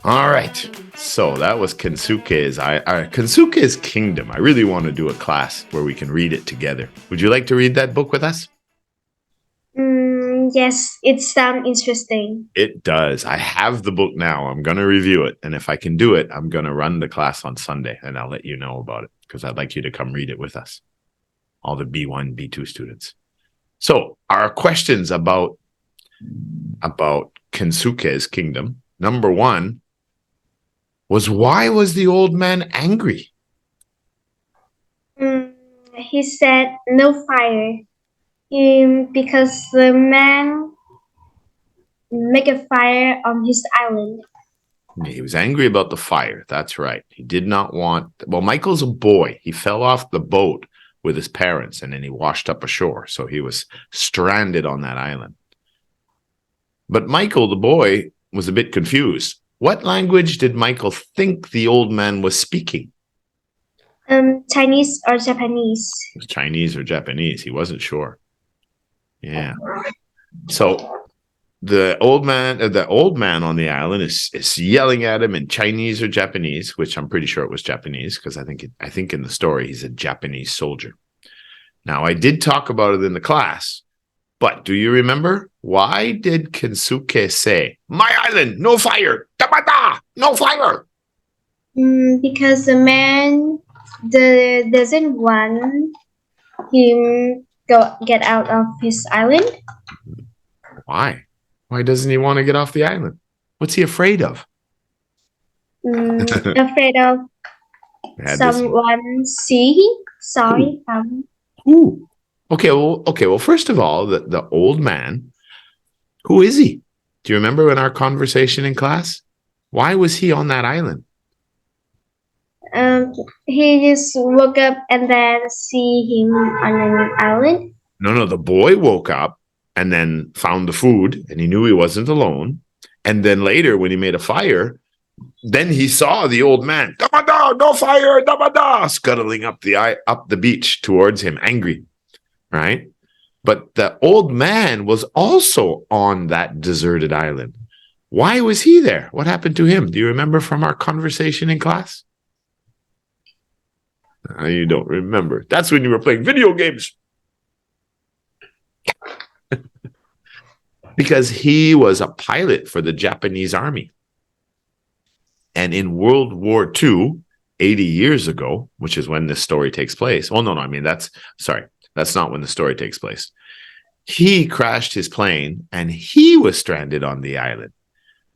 All right. So that was Kensuke's Kingdom. I really want to do a class where we can read it together. Would you like to read that book with us? Yes, it sounds interesting. It does. I have the book now. I'm going to review it. And if I can do it, I'm going to run the class on Sunday and I'll let you know about it because I'd like you to come read it with us. All the B1, B2 students. So our questions about Kensuke's Kingdom. Number one was, why was the old man angry? He said no fire. Because the man make a fire on his island. He was angry about the fire. That's right. He did not want... Well, Michael's a boy. He fell off the boat with his parents and then he washed up ashore. So he was stranded on that island. But Michael, the boy, was a bit confused. What language did Michael think the old man was speaking? Chinese or Japanese? It was Chinese or Japanese. He wasn't sure. Yeah. So the old man on the island is yelling at him in Chinese or Japanese, which I'm pretty sure it was Japanese because I think in the story he's a Japanese soldier. Now, I did talk about it in the class, but do you remember? Why did Kensuke say, "My island, no fire, tabata, no fire"? Because the man doesn't want him get out of his island. Why? Why doesn't he want to get off the island? What's he afraid of? Afraid of someone Sorry. Ooh. Okay. Well, first of all, the old man, who is he? Do you remember in our conversation in class? Why was he on that island? He just woke up and then see him on an island. No, the boy woke up and then found the food and he knew he wasn't alone. And then later when he made a fire, then he saw the old man, "Damada, no fire, damada," scuttling up the beach towards him, angry, right? But the old man was also on that deserted island. Why was he there? What happened to him? Do you remember from our conversation in class? You don't remember. That's when you were playing video games. Because he was a pilot for the Japanese army. And in World War II, 80 years ago, which is when this story takes place. Well, no, I mean, that's not when the story takes place. He crashed his plane and he was stranded on the island.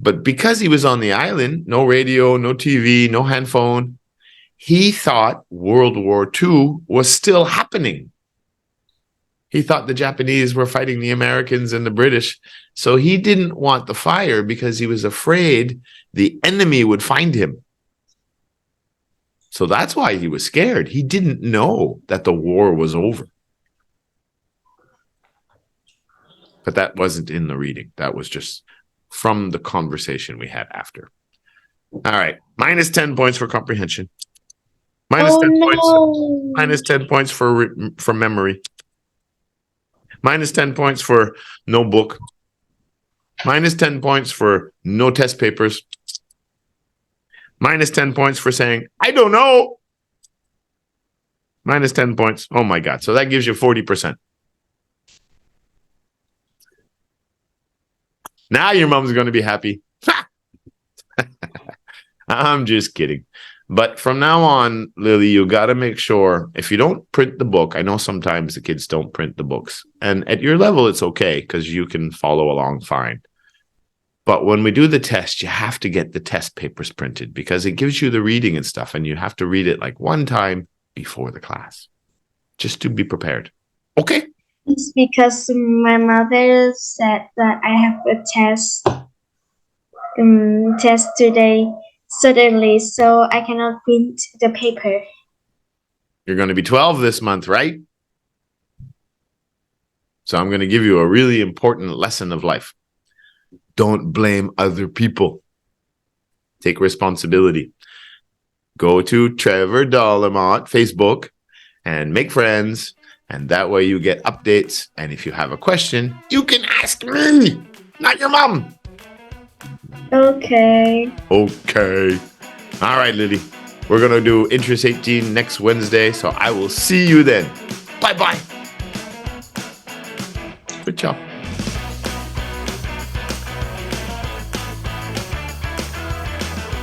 But because he was on the island, no radio, no TV, no handphone, he thought World War II was still happening. He thought the Japanese were fighting the Americans and the British. So he didn't want the fire because he was afraid the enemy would find him. So that's why he was scared. He didn't know that the war was over. But that wasn't in the reading. That was just from the conversation we had after. All right. Minus 10 points for comprehension. Minus 10 points for memory. Minus 10 points for no book. Minus 10 points for no test papers. Minus 10 points for saying, "I don't know." Minus 10 points. Oh my God. So that gives you 40%. Now your mom's going to be happy. I'm just kidding. But from now on, Lily, you got to make sure if you don't print the book, I know sometimes the kids don't print the books. And at your level, it's okay because you can follow along fine. But when we do the test, you have to get the test papers printed because it gives you the reading and stuff. And you have to read it like one time before the class just to be prepared. Okay? It's because my mother said that I have a test today suddenly, so I cannot print the paper. You're going to be 12 this month, right? So I'm going to give you a really important lesson of life. Don't blame other people. Take responsibility. Go to Trevor Dollemont Facebook and make friends. And that way you get updates. And if you have a question, you can ask me, not your mom. Okay. Okay. All right, Lily. We're going to do Interest 18 next Wednesday. So I will see you then. Bye-bye. Good job.